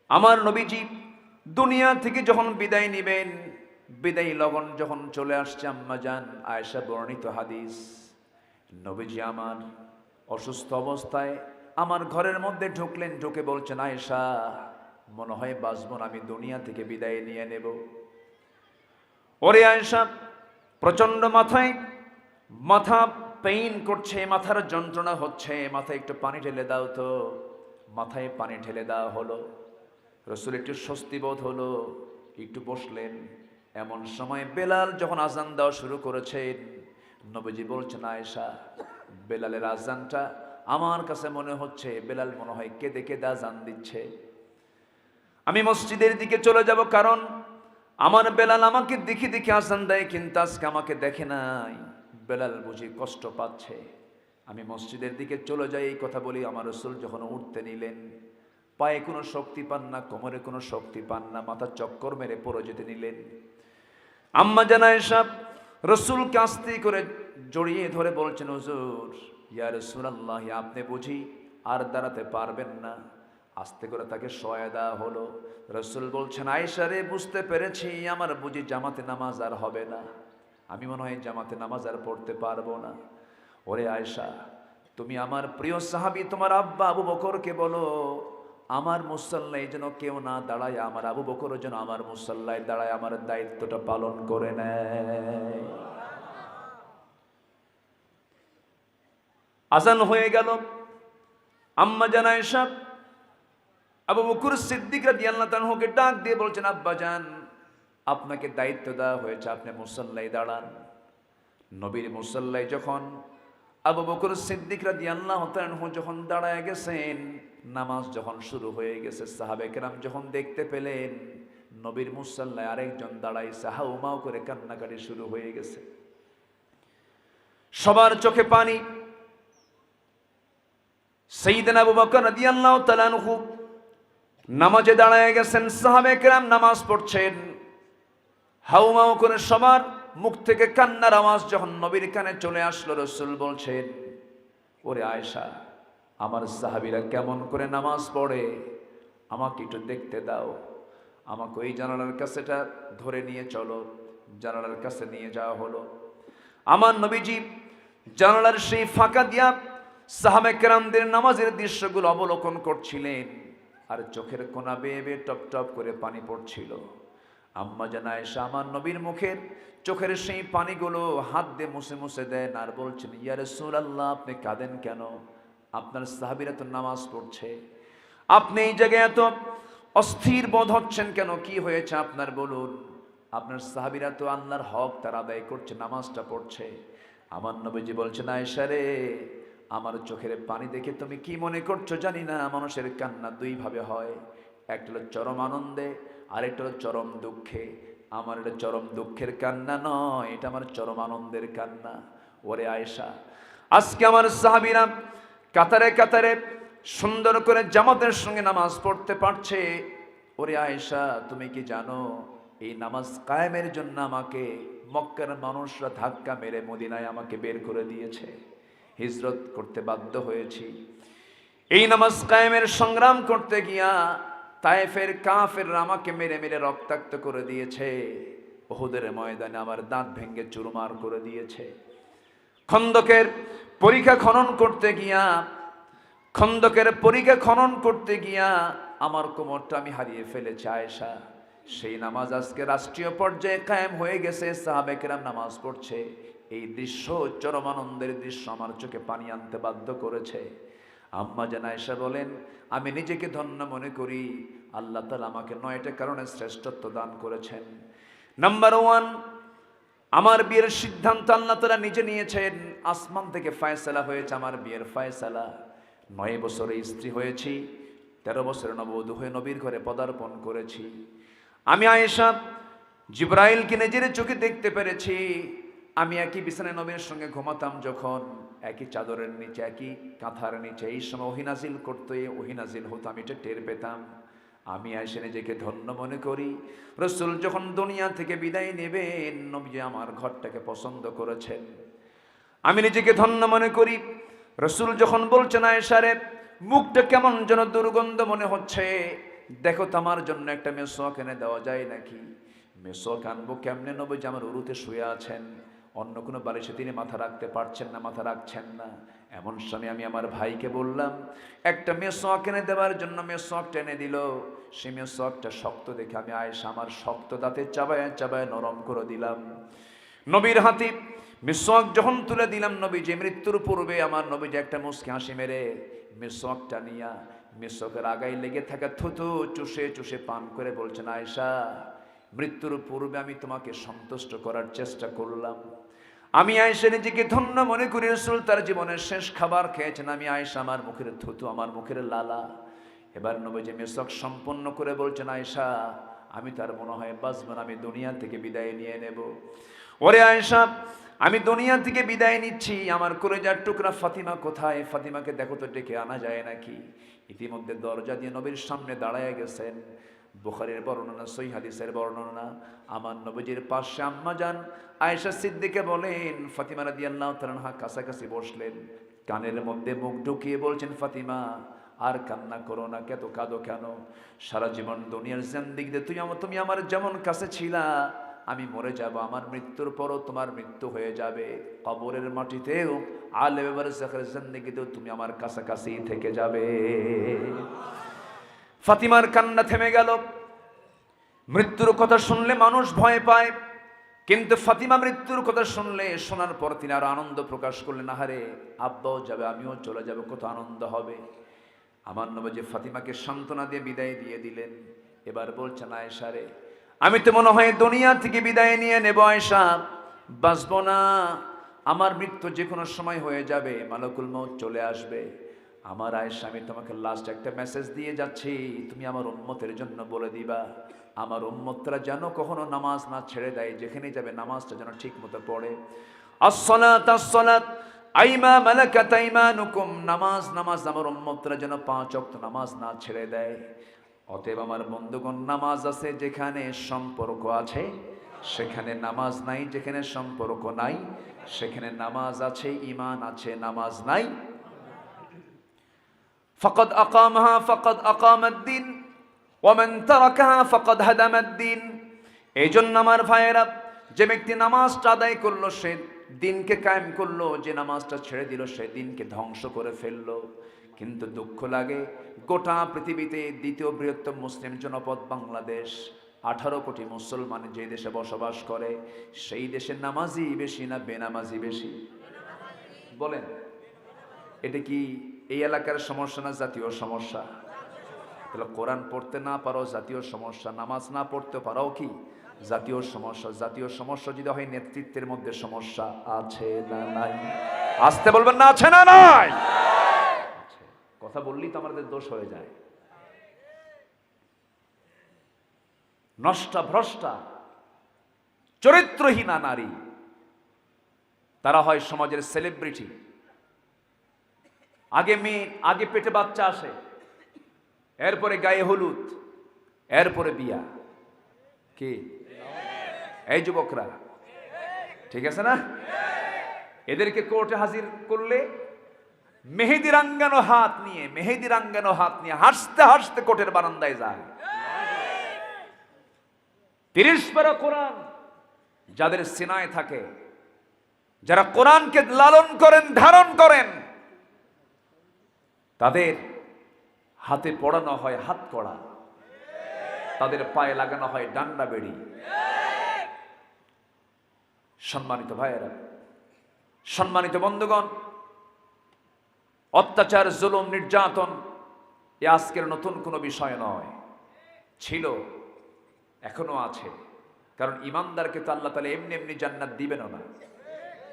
আমার নবীজি দুনিয়া থেকে যখন বিদায় নেবেন, বিদায় লগন যখন চলে আসছে, আম্মা জান আয়েশা বর্ণিত হাদিস, নবীজি আমার অসুস্থ অবস্থায় আমার ঘরের মধ্যে ঢুকলেন, ঢুকে বলছেন, আয়েশা মনে হয় বাঁচব না, আমি দুনিয়া থেকে বিদায় নিয়ে নেব। ওরে আয়েশা, প্রচন্ড মাথা পেইন করছে, মাথার যন্ত্রণা হচ্ছে, মাথায় একটু পানি ঢেলে দাও তো। মাথায় পানি ঢেলে দেওয়া হলো। রসুল একটু স্বস্তি বোধ হলো, একটু বসলেন। এমন সময় বেলাল যখন আজান দেওয়া শুরু করেছেন, নবীজি বলছেন, আয়েশা বেলালের আজানটা আমার কাছে মনে হচ্ছে বেলাল মনে হয় কেঁদে কেঁদে আজান দিচ্ছে। আমি মসজিদের দিকে চলে যাব, কারণ আমার বেলাল আমাকে দেখে দেখে আজান দেয়, কিন্তু আজকে আমাকে দেখে নাই, বেলাল বুঝি কষ্ট পাচ্ছে। আমি মসজিদের দিকে চলে যাই, এই কথা বলি আমার রসুল যখন উঠতে নিলেন, পায়ে কোনো শক্তি পান না, কোমরে কোনো শক্তি পান না, মাথা চক্কর মেরে পড়ে যেতে নিলেন। আম্মা জান আয়েশা রসুলকে আস্তে করে জড়িয়ে ধরে বলছেন, হুজুর, ইয়া রাসূলুল্লাহ, আপনি বুঝি আর দাঁড়াতে পারবেন না? আস্তে করে তাকে শোয়া দেওয়া হলো। রসুল বলছেন, আয়েশা রে, বুঝতে পেরেছি আমার বুঝি জামাতে নামাজ আর হবে না, আমি মনে হয় জামাতে নামাজ আর পড়তে পারবো না। ওরে আয়েশা, তুমি আমার প্রিয় সাহাবী, তোমার আব্বা আবু বকরকে বলো আমার মুসল্লায় যেন কেউ না দাঁড়ায়, আমার আবু বকর যেন আমার মুসল্লায় দাঁড়ায় আমার দায়িত্বটা পালন করে নেয়। আজান হয়ে গেল। আম্মা জান আয়েশা আবু বকর সিদ্দিক রাদিয়াল্লাহু তাআলাকে ডাক দিয়ে বলছেন, আব্বা জান, আপনাকে দায়িত্ব দেওয়া হয়েছে, আপনি মুসল্লায় দাঁড়ান। নবীর মুসল্লায় যখন আবু বকর সিদ্দিক রাদিয়াল্লাহু তাআলা যখন দাঁড়ায় গেছেন, নামাজ যখন শুরু হয়ে গেছে, সাহাবে কেরাম যখন দেখতে পেলেন নবীর মুসল্লায় আরেকজন দাঁড়াইছে, হাউমাউ করে কান্নাকাটি শুরু হয়ে গেছে। সবার চোখে পানি। সাইয়েদনা আবু বকর রাদিয়াল্লাহু তাআলা নামাজে দাঁড়ায় গেছেন, সাহাবে কেরাম নামাজ পড়ছেন, হাউমাউ করে সবার মুখ থেকে কান্নার আওয়াজ যখন নবীর কানে চলে আসলো, রসুল বলছেন, ওরে আয়েশা, আমার সাহাবীরা কেমন করে নামাজ পড়ে আমাকে একটু দেখতে দাও, আমাকে ওই জানালার কাছেটা ধরে নিয়ে চলো। জানালার কাছে নিয়ে যাওয়া হলো। আমার নবীজি জানালার সেই ফাঁকা দিয়া সাহাবে কেরামদের নামাজের দৃশ্যগুলো অবলোকন করছিলেন, আর চোখের কোনা বেয়ে বেয়ে টপ টপ করে পানি পড়ছিল। আম্মা জান আয়েশা আমার নবীর মুখের চোখের সেই পানিগুলো হাত দিয়ে মুছে মুছে দেন, আর বলছেন, ইয়া রাসূলুল্লাহ, আপনি কাঁদেন কেন? আপনার সাহাবীরা তো নামাজ পড়ছে, আপনি এই জায়গায় এত অস্থির বোধ হচ্ছেন কেন? কি হয়েছে আপনার বলুন? আপনার সাহাবীরা তো আল্লাহর হক তারা আদায় করছে, নামাজটা পড়ছে। আমার নবীজি বলছেন, আয়েশা রে, আমার চোখের পানি দেখে তুমি কি মনে করছো জানি না, মানুষের কান্না দুই ভাবে হয়, একটা হলো চরম আনন্দে, আরেকটা হলো চরম দুঃখে। আমার এটা চরম দুঃখের কান্না নয়, এটা আমার চরম আনন্দের কান্না। ওরে আয়েশা, আজকে আমার সাহাবীরা কাতারে কাতারে সুন্দর করে জামাতের সঙ্গে নামাজ পড়তে পারছে। ওরে আয়েশা, তুমি কি জানো এই নামাজ কায়েমের জন্য আমাকে মক্কার মানুষরা ধাক্কা মেরে মদিনায় আমাকে বের করে দিয়েছে, হিজরত করতে বাধ্য হয়েছি। এই নামাজ কায়েমের সংগ্রাম করতে গিয়া তায়েফের কাফেররা আমাকে মেরে মেরে রক্তাক্ত করে দিয়েছে, উহুদের ময়দানে আমার দাঁত ভেঙে চুরমার করে দিয়েছে। খন্দকের পরীক্ষা খনন করতে গিয়া আমার কোমরটা আমি হারিয়ে ফেলেছি আয়েশা। সেই নামাজ আজকে রাষ্ট্রীয় পর্যায়ে কায়েম হয়ে গেছে, সাহাবে কেরাম নামাজ পড়ছে। এই দৃশ্য, চরম আনন্দের দৃশ্য আমার চোখে পানি আনতে বাধ্য করেছে। আম্মা জান আয়েশা বলেন, আমি নিজেকে ধন্য মনে করি, আল্লাহ তাআলা আমাকে 9টা কারণে শ্রেষ্ঠত্ব দান করেছেন। নাম্বার 1, আমার বিয়ের সিদ্ধান্ত আল্লাহ তাআলা নিজে নিয়েছেন। আসমান থেকে ফয়সালা হয়েছে আমার বিয়ের ফয়সালা। 9 বছরে স্ত্রী হয়েছি, 13 বছরে নববধূ হয়ে নবীর ঘরে পদার্পণ করেছি। আমি আয়েশা জিবরাইলকে নিজের চোখে দেখতে পেরেছি। আমি একই বিছানায় নবীর সঙ্গে ঘুমাতাম, যখন একই চাদরের নিচে, একই কাঁথার নিচে, এই সময় ওহী নাজিল করতে, ওহী নাজিল হতো, আমি এটা টের পেতাম। আমি আয়েশা নিজেকে ধন্য মনে করি। রাসূল যখন দুনিয়া থেকে বিদায় নেবেন, নবী আমার ঘরটাকে পছন্দ করেছেন। আমি নিজেকে ধন্য মনে করি। রাসূল যখন বলছেন, আয়েশা রে, মুখটা কেমন যেন দুর্গন্ধ মনে হচ্ছে, দেখো তো আমার জন্য একটা মেসওয়াক এনে দেওয়া যায় নাকি। মেসওয়াক আনবো কেমনে নবী যে আমার উরুতে শুয়ে আছেন, অন্য কোনো বালিশে তিনি মাথা রাখতে পারছেন না, মাথা রাখছেন না। এমন সময় আমি আমার ভাইকে বললাম একটা মেসওয়াক এনে দেওয়ার জন্য। মেসওয়াকটা এনে দিল। সেই মেসওয়াকটা শক্ত দেখে আমি আয়েশা আমার শক্ত দাঁতে চাবায় চাবায় নরম করে দিলাম। নবীর হাতে মেসওয়াক যখন তুলে দিলাম, নবী যে মৃত্যুর পূর্বে আমার নবী যে একটা মুচকি হাসি মেরে মেসওয়াকটা নিয়া মেসওয়াকের আগায় লেগে থাকা থুতু চুষে চুষে পান করে বলছেন, আয়েশা মৃত্যুর পূর্বে আমি তোমাকে সন্তুষ্ট করার চেষ্টা করলাম। আমি আয়েশা নিজেকে ধন্য মনে করি, রাসূল তার জীবনের শেষ খাবার খেয়েছেন। আমি আয়েশা আমার মুখের থুতু, আমার মুখের লালা। এবার নবী যে মেসওয়াক সম্পন্ন করে বলছেন, আয়েশা আমি তার মনে হয় বাঁচব না, আমি দুনিয়া থেকে বিদায় নিয়ে নেব। ওরে আয়েশা আমি দুনিয়া থেকে বিদায় নিচ্ছি, আমার কলেজার টুকরা ফাতিমা কোথায়? ফাতিমাকে দেখো তো, ডেকে আনা যায় নাকি? ইতিমধ্যে দরজা দিয়ে নবীর সামনে দাঁড়ায় গেছেন। বুখারীর বর্ণনা, সহিহ হাদিসের বর্ণনা। আমার নবীজির পাশে আম্মা জান আয়েশা সিদ্দিকা বলেন, ফাতিমা রাদিয়াল্লাহু তাআলা আনহা কাছাকাছি বসলেন, কানের মধ্যে মুখ ঢুকিয়ে বলছেন, ফাতিমা আর কান্না করো না, কেত কাঁদো কেন? সারা জীবন দুনিয়ার জিন্দেগিতে তুমি আমার যেমন কাছে ছিলা, আমি মরে যাব, আমার মৃত্যুর পরও তোমার মৃত্যু হয়ে যাবে। কবরের মাটিতেও আলেম বারযাখের জিন্দেগিতেও তুমি আমার কাছাকাছি থেকে যাবে। ফাতিমার কান্না থেমে গেল। মৃত্যুর কথা শুনলে মানুষ ভয় পায়, কিন্তু ফাতিমা মৃত্যুর কথা শোনার পর তিনি আরো আনন্দ প্রকাশ করলেন। আহারে আব্বাও যাবে, আমিও চলে যাব, কত আনন্দ হবে। আমার নবী ফাতিমাকে সান্ত্বনা দিয়ে বিদায় দিয়ে দিলেন। এবার বলছেন, আয়েশা রে আমি তো মনে হয় দুনিয়া থেকে বিদায় নিয়ে নেব, আয়েশা বাঁচব না, আমার মৃত্যু যে কোনো সময় হয়ে যাবে, মালাকুল মউত চলে আসবে। আমার আয়েশা আমি তোমাকে লাস্ট একটা মেসেজ দিয়ে যাচ্ছি, তুমি আমার উম্মতের জন্য বলে দিবা, আমার উম্মতরা যেন কখনো নামাজ না ছেড়ে দেয়, যেখানে যাবে নামাজটা যেন ঠিক মতো পড়ে। আসসালাত আসসালাত আইমা মালাকাত আইমানুকুম, নামাজ নামাজ, আমার উম্মতরা যেন 5 ওয়াক্ত নামাজ না ছেড়ে দেয়। অতএব আমার বন্ধুগণ, নামাজ আছে যেখানে সম্পর্ক আছে সেখানে নামাজ নাই, যেখানে সম্পর্ক নাই সেখানে নামাজ আছে, ঈমান আছে নামাজ নাই। ফাকাদ আকামাহা ফাকাদ আকামাদ-দ্বীন ওয়া মান তারাকাহা ফাকাদ হাদামাদ-দ্বীন। এইজন্য আমার ভাইয়েরা, যে ব্যক্তি নামাজটা আদায় করলো সে দিনকে কায়েম করলো, যে নামাজটা ছেড়ে দিল সে দিনকে ধ্বংস করে ফেললো। কিন্তু দুঃখ লাগে, গোটা পৃথিবীতে দ্বিতীয় বৃহত্তম মুসলিম জনপদ বাংলাদেশ, 18 কোটি মুসলমান যে দেশে বসবাস করে, সেই দেশে নামাজি বেশি না বেনামাজি বেশি? বলেন, এটা কি এই এলাকার সমস্যা না জাতীয় সমস্যা? তাহলে কোরআন পড়তে না পারো জাতীয় সমস্যা, নামাজ না পড়তে পারো কি জাতীয় সমস্যা? জাতীয় সমস্যা যদি হয়, নেতৃত্বের মধ্যে সমস্যা আছে না নাই? আসতে বলবেন না, আছে না নাই? কথা বললেই তো আমাদের দোষ হয়ে যায়। নষ্টা ভ্রষ্টা চরিত্রহীনা নারী, তারা হয় সমাজের সেলিব্রিটি। আগে পেটে বাচ্চা আসে, এরপরে গায়ে হলুদ, এরপরে বিয়া। কি এই যুবকরা ঠিক আছে না? এদেরকে কোর্টে হাজির করলে মেহেদি রাঙ্গানো হাত নিয়ে হাসতে হাসতে কোর্টের বারান্দায় যায়। 30 পারা কোরআন যাদের সিনায় থাকে, যারা কোরআনকে লালন করেন ধারণ করেন, তাদের হাতে পড়ানো হয় হাত কড়া, তাদের পায়ে লাগানো হয় ডান্ডা বেড়ি। সম্মানিত ভাইয়েরা, সম্মানিত বন্ধুগণ, অত্যাচার, জুলুম, নির্যাতন এ আজকের নতুন কোনো বিষয় নয়, ছিল, এখনো আছে। কারণ ইমানদারকে তো আল্লাহ তাআলা এমনি এমনি জান্নাত দিবেন না।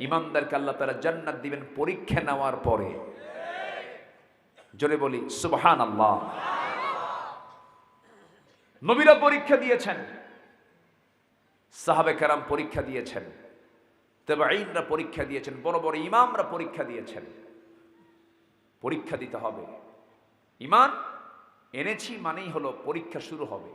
ইমানদারকে আল্লাহ তাআলা জান্নাত দিবেন পরীক্ষা নেওয়ার পরে। জোরে বলি সুবহানাল্লাহ। নবীরা পরীক্ষা দিয়েছেন, সাহাবে কেরাম পরীক্ষা দিয়েছেন, তাবেঈনরা পরীক্ষা দিয়েছেন, বড় বড় ইমামরা পরীক্ষা দিয়েছেন। পরীক্ষা দিতে হবে। ঈমান এনেছি মানেই হলো পরীক্ষা শুরু হবে।